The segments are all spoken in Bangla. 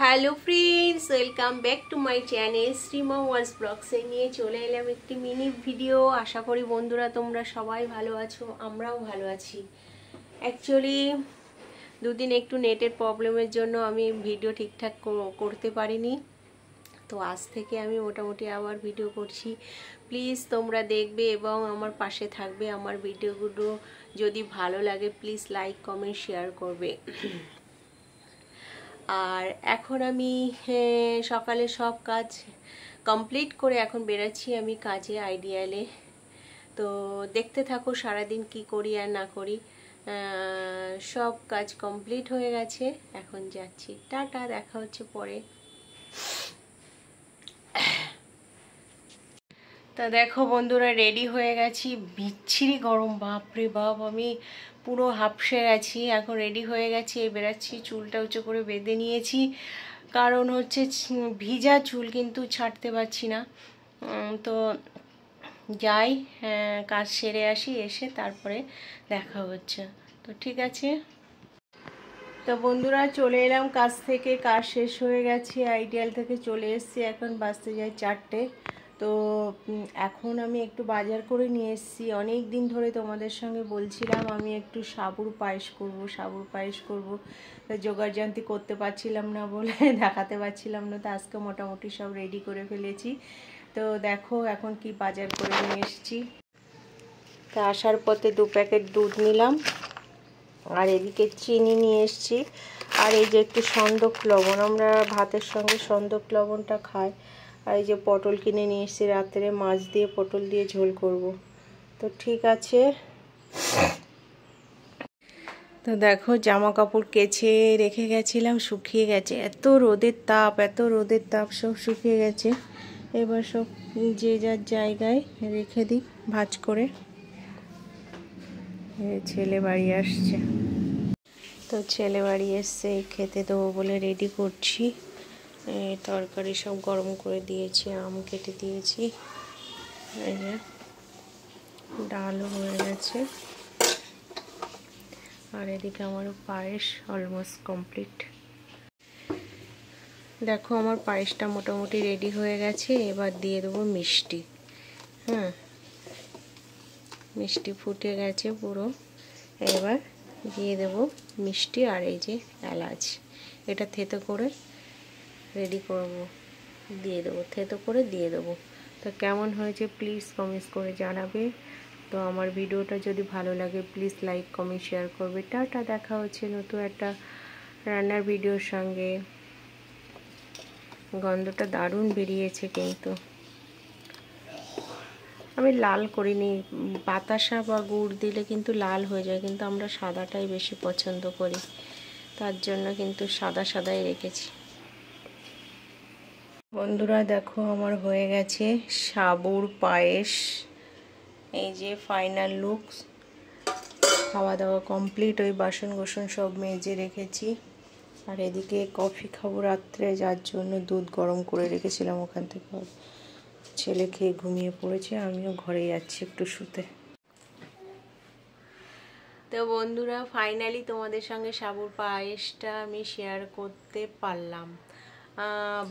Hello friends, welcome back to my channel Shrima ওয়ার্স ব্লগসে নিয়ে চলে এলাম একটি মিনি ভিডিও। আশা করি বন্ধুরা তোমরা সবাই ভালো আছো, আমরাও ভালো আছি। অ্যাকচুয়ালি দুদিন একটু নেটের প্রবলেমের জন্য আমি ভিডিও ঠিকঠাক করতে পারিনি, তো আজ থেকে আমি মোটামুটি আবার ভিডিও করছি। প্লিজ তোমরা দেখবে এবং আমার পাশে থাকবে। আমার ভিডিওগুলো যদি ভালো লাগে প্লিজ লাইক কমেন্ট শেয়ার করবে। আর এখন আমি সকালে সব কাজ কমপ্লিট করে এখন বেরাচ্ছি আমি কাজে, আইডিয়ালে। তো দেখতে থাকো সারাদিন কি করি আর না করি। সব কাজ কমপ্লিট হয়ে গেছে, এখন যাচ্ছি। টাটা, দেখা হচ্ছে পরে। তা দেখো বন্ধুরা, রেডি হয়ে গেছি। বিচ্ছিরি গরম, বাপরে বাপ, আমি পুরো হাঁপসে গেছি। এখন রেডি হয়ে গেছি, বেরাচ্ছি। চুলটা উঁচু করে বেঁধে নিয়েছি, কারণ হচ্ছে ভিজা চুল কিন্তু ছাড়তে পারছি না। তো যাই, কাজ সেরে আসি, এসে তারপরে দেখা হচ্ছে। তো ঠিক আছে। তো বন্ধুরা চলে এলাম কাজ থেকে, কাজ শেষ হয়ে গেছে, আইডিয়াল থেকে চলে এসেছি। এখন বাজতে যায় 4টে। তো এখন আমি একটু বাজার করে নিয়ে এসেছি। অনেক দিন ধরে তোমাদের সঙ্গে বলছিলাম আমি একটু সাবুর পায়েস করব। তো জোগাড়যন্ত্র করতে পারছিলাম না বলে দেখাতে পারছিলাম না। তো আজকে মোটামুটি সব রেডি করে ফেলেছি। তো দেখো এখন কি বাজার করে নিয়ে এসেছি। তো আসার পথে 2 প্যাকেট দুধ নিলাম, আর এদিকে চিনি নিয়ে এসেছি, আর এই যে একটু সন্দক লবণ, আমরা ভাতের সঙ্গে সন্দক লবণটা খাই। আর এই যে পটল কিনে নিয়ে এসেছি, রাত্রে মাছ দিয়ে পটল দিয়ে ঝোল করব। তো ঠিক আছে। তো দেখো জামা কাপড় কেচে রেখে গেছিলাম, শুকিয়ে গেছে। এত রোদের তাপ, সব শুকিয়ে গেছে। এবার সব যে যার জায়গায় রেখে দিই ভাঁজ করে। ছেলে বাড়ি আসছে, তো ছেলে বাড়ি এসছে, খেতে দেবো বলে রেডি করছি। তরকারি সব গরম করে দিয়েছি, আম কেটে দিয়েছি, এই যে ডালও হয়ে গেছে। আর এদিকে আমার পায়েস অলমোস্ট কমপ্লিট। দেখো আমার পায়েসটা মোটামুটি রেডি হয়ে গেছে। এবার দিয়ে দেবো মিষ্টি। মিষ্টি ফুটে গেছে পুরো। এবার দিয়ে দেব মিষ্টি, আর এই যে এলাচ, এটা থেতো করে রেডি করব, থেতো করে দিয়ে দেবো। তো কেমন হয়েছে প্লিজ কমেন্টস করে জানাবে। তো আমার ভিডিওটা যদি ভালো লাগে প্লিজ লাইক কমেন্ট শেয়ার করবে। টাটা, দেখা হচ্ছে নতুন একটা রান্নার ভিডিওর সঙ্গে। গন্ধটা দারুণ বেরিয়েছে, কিন্তু আমি লাল করিনি। বাতাসা বা গুড় দিলে কিন্তু লাল হয়ে যায়, কিন্তু আমরা সাদাটাই বেশি পছন্দ করি, তার জন্য কিন্তু সাদাই রেখেছি। বন্ধুরা দেখো আমার হয়ে গেছে সাবুর পায়েস। এই যে ফাইনাল লুক। খাওয়া দাওয়া কমপ্লিট, ওই বাসন গোসন সব মেজে রেখেছি। আর এদিকে কফি খাবো রাত্রে, যার জন্য দুধ গরম করে রেখেছিলাম ওখান থেকে। ছেলে খেয়ে ঘুমিয়ে পড়েছে, আমিও ঘরে যাচ্ছি একটু শুতে। তো বন্ধুরা ফাইনালি তোমাদের সঙ্গে সাবুর পায়েসটা আমি শেয়ার করতে পারলাম।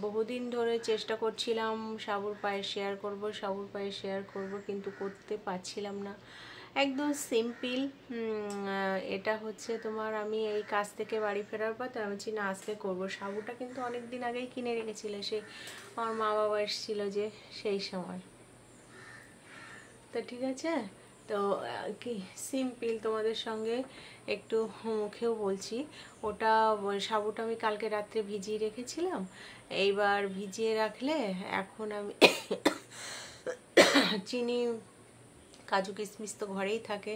বহুদিন ধরে চেষ্টা করছিলাম সাবুর পায়েস শেয়ার করব, কিন্তু করতে পারছিলাম না। একদম সিম্পল। এটা হচ্ছে তোমার, আমি এই কাজ থেকে বাড়ি ফেরার পর তো আমি বলছি না আজকে করবো। সাবুটা কিন্তু অনেক দিন আগেই কিনে রেখেছিল, সেই আমার মা বাবা এসেছিলো যে সেই সময়। তো ঠিক আছে, তো কি সিম্পল তোমাদের সঙ্গে একটু মুখেও বলছি। ওটা সাবুটা আমি কালকে রাত্রে ভিজিয়ে রেখেছিলাম। এইবার ভিজিয়ে রাখলে এখন আমি চিনি, কাজু কিশমিশ তো ঘরেই থাকে,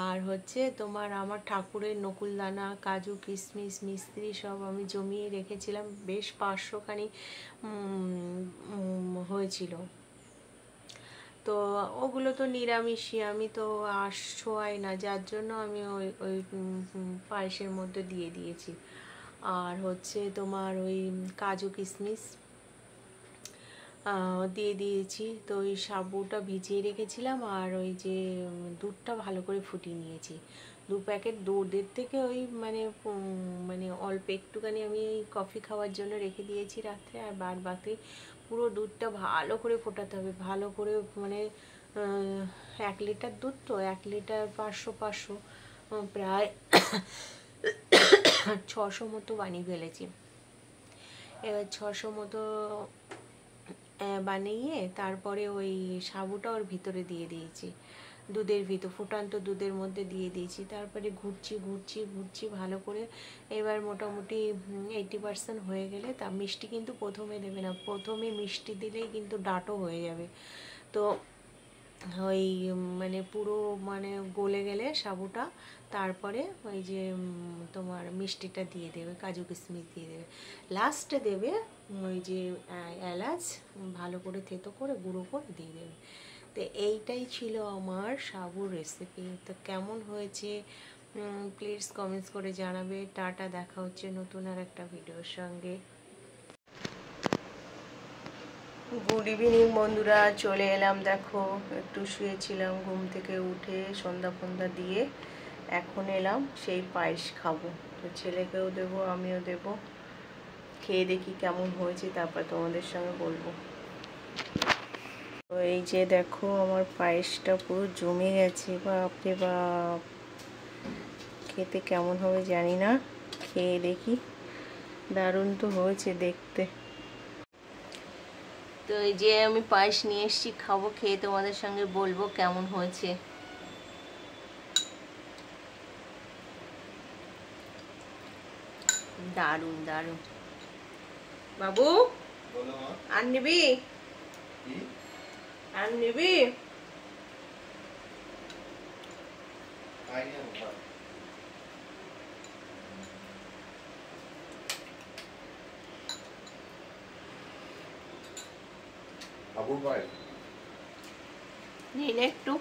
আর হচ্ছে তোমার আমার ঠাকুরের নকুলদানা, কাজু কিশমিশ, মিস্ত্রি সব আমি জমিয়ে রেখেছিলাম, বেশ 500 খানি হয়েছিল। তো ওগুলো তো নিরামিষই, আমি তো আর ছোঁয়াই না, যার জন্য আমি ওই পায়েসের মধ্যে দিয়ে দিয়েছি। আর হচ্ছে তোমার ওই কাজু কিশমিশ দিয়ে দিয়েছি। তো ওই সাবুটা ভিজিয়ে রেখেছিলাম, আর ওই যে দুধটা ভালো করে ফুটিয়ে নিয়েছি। 2 প্যাকেট দুধের থেকে ওই মানে অল্প একটুখানি আমি এই কফি খাওয়ার জন্য রেখে দিয়েছি রাত্রে। আর বাদ বাকি পুরো দুধটা ভালো করে ফোটাতে হবে, ভালো করে মানে 1 লিটার দুধ তো 1 লিটার 500 প্রায় 600 মতো বানিয়ে ফেলেছি। এবার 600 মতো বানিয়ে তারপরে ওই সাবুটা ওর ভিতরে দিয়ে দিয়েছি, দুধের ভিতর ফুটান্ত দুধের মধ্যে দিয়ে দিয়েছি। তারপরে ঘুরছি ভালো করে। এবার মোটামুটি 80% হয়ে গেলে তা মিষ্টি কিন্তু প্রথমে দেবে না, প্রথমে মিষ্টি দিলেই কিন্তু ডাটো হয়ে যাবে। তো ওই মানে পুরো মানে গলে গেলে সাবুটা তারপরে ওই যে তোমার মিষ্টিটা দিয়ে দেবে, কাজু কিশমিশ দিয়ে দেবে, লাস্টে দেবে ওই যে এলাচ ভালো করে থেতো করে গুঁড়ো করে দিয়ে দেবে। তো এইটাই ছিল আমার সাবুর রেসিপি। তো কেমন হয়েছে প্লিজ কমেন্টস করে জানাবে। টাটা, দেখা হচ্ছে নতুন আর একটা ভিডিওর সঙ্গে। গুড ইভিনিং বন্ধুরা, চলে এলাম। দেখো একটু শুয়েছিলাম, ঘুম থেকে উঠে সন্ধ্যা ফন্দা দিয়ে এখন এলাম সেই পায়েস খাবো। তো ছেলেকেও দেবো, আমিও দেবো, খেয়ে দেখি কেমন হয়েছে, তারপর তোমাদের সঙ্গে বলবো। তো এই যে দেখো আমার পায়েসটা পুরো জমে গেছে, বাপরে বাপ, খেতে কেমন হবে জানি না, খেয়ে দেখি। দারুণ তো হয়েছে দেখতে। তো এই যে আমি পায়েস নিয়ে এসেছি, খাবো, খেয়ে তোমাদের সঙ্গে বলবো কেমন হয়েছে। দারুণ দারুণ। বাবু আর নিবি? আর নিবি? নিন একটু।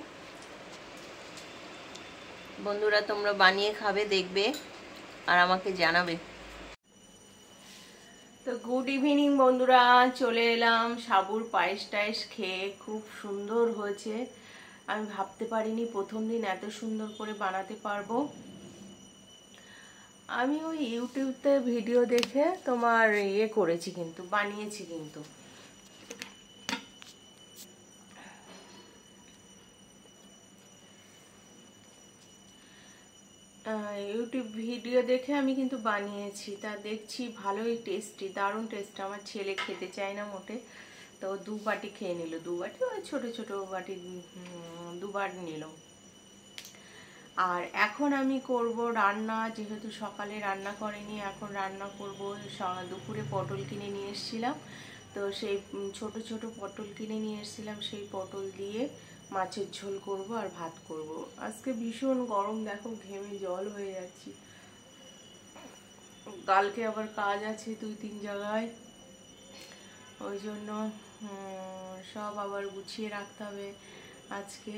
বন্ধুরা তোমরা বানিয়ে খাবে, দেখবে আর আমাকে জানাবে। তো গুড ইভিনিং বন্ধুরা, চলে এলাম সাবুর পায়েস টায়েস খেয়ে। খুব সুন্দর হয়েছে, আমি ভাবতে পারিনি প্রথম দিন এত সুন্দর করে বানাতে পারবো। আমি ওই ইউটিউবতে ভিডিও দেখে তোমার করেছি, কিন্তু বানিয়েছি কিন্তু। ইউটিউব ভিডিও দেখে আমি কিন্তু বানিয়েছি, তা দেখছি ভালোই টেস্টি, দারুণ টেস্ট। আমার ছেলে খেতে চায় না মোটে, তো 2 বাটি খেয়ে নিল, 2 বাটি ওই ছোট ছোট বাটি 2 বার নিল। আর এখন আমি করব রান্না, যেহেতু সকালে রান্না করেনি, এখন রান্না করব। দুপুরে পটল কিনে নিয়ে এসেছিলাম, তো সেই ছোট ছোট পটল কিনে নিয়ে এসেছিলাম, সেই পটল দিয়ে মাছের ঝোল করব আর ভাত করব। আজকে ভীষণ গরম, দেখো ঘেমে জল হয়ে যাচ্ছি। কালকে আবার কাজ আছে 2-3 জায়গায়, ওই জন্য সব আবার গুছিয়ে রাখতে হবে আজকে।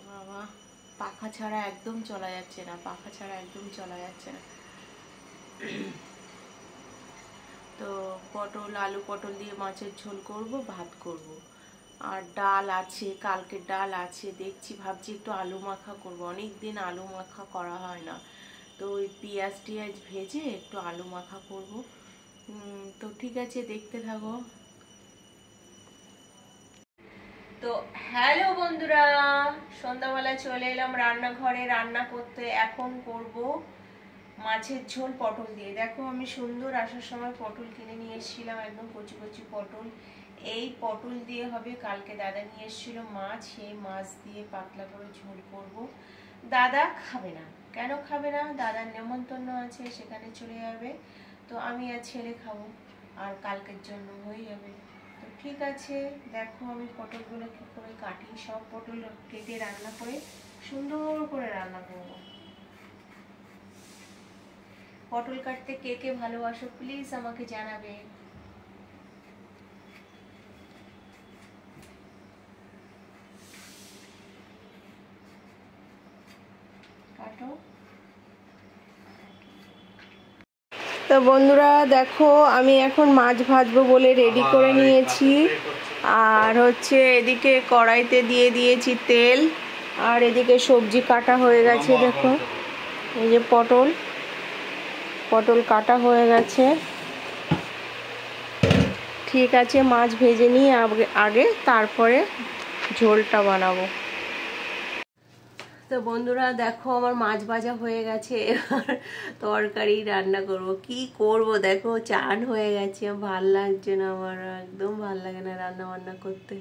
বাবা, পাখা ছাড়া একদম চলা যাচ্ছে না, পাখা ছাড়া একদম চলা যাচ্ছে না। তো পটল, আলু পটল দিয়ে মাছের ঝোল করব, ভাত করব। আর ডাল আছে, কালকে ডাল আছে, দেখছি ভাবছি একটু আলু মাখা করব। অনেক দিন আলু মাখা করা হয় না, তো ওই পেঁয়াজ টিয়াজ ভেজে একটু আলু মাখা করব। তো ঠিক আছে, দেখতে থাকো। তো হ্যালো বন্ধুরা, সন্ধ্যাবেলা চলে এলাম রান্নাঘরে রান্না করতে। এখন করব মাছের ঝোল পটল দিয়ে। দেখো আমি সুন্দর আসার সময় পটল কিনে নিয়ে এসেছিলাম, একদম কচি কচি পটল। এই পটল দিয়ে হবে, কালকে দাদা নিয়ে এসেছিল মাছ, সেই মাছ দিয়ে পাতলা করে ঝোল করব। দাদা খাবে না। কেন খাবে না? দাদার নেমন্তন্ন আছে, সেখানে চলে যাবে। তো আমি আর ছেলে খাবো, আর কালকের জন্য হয়ে যাবে। তো ঠিক আছে, দেখো আমি পটলগুলো কি করে কাটি। সব পটল কেটে রান্না করে সুন্দর করে রান্না করবো। পটল কাটতে কে কে ভালোবাসো প্লিজ আমাকে জানাবে। কাটো। তো বন্ধুরা দেখো, আমি এখন মাছ ভাজবো বলে রেডি করে নিয়েছি। আর হচ্ছে এদিকে কড়াইতে দিয়ে দিয়েছি তেল, আর এদিকে সবজি কাটা হয়ে গেছে, দেখো এই যে পটল কাটা হয়ে গেছে। ঠিক আছে, মাছ ভেজে নিয়ে আগে তারপরে ঝোলটা বানাবো। তো বন্ধুরা দেখো আমার মাছ ভাজা হয়ে গেছে, এবার তরকারি রান্না করব। কি করব দেখো, চান হয়ে গেছে, ভাল লাগছে না, আমার একদম ভাল লাগে না রান্না বান্না করতে,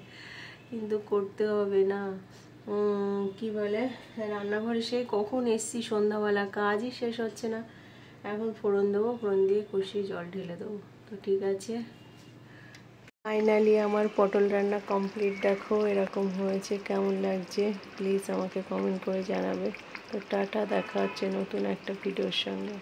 কিন্তু করতে হবে না। কি বলে, রান্নাঘরে সেই কখন এসছি, সন্ধ্যাবেলা, কাজই শেষ হচ্ছে না। এখন ফোড়ন দেবো, ফোড়ন দিয়ে কষিয়ে জল ঢেলে দেবো। তো ঠিক আছে, ফাইনালি আমার পটল রান্না কমপ্লিট। দেখো এরকম হয়েছে, কেমন লাগছে প্লিজ আমাকে কমেন্ট করে জানাবে। তো টাটা, দেখা হচ্ছে নতুন একটা ভিডিওর সঙ্গে।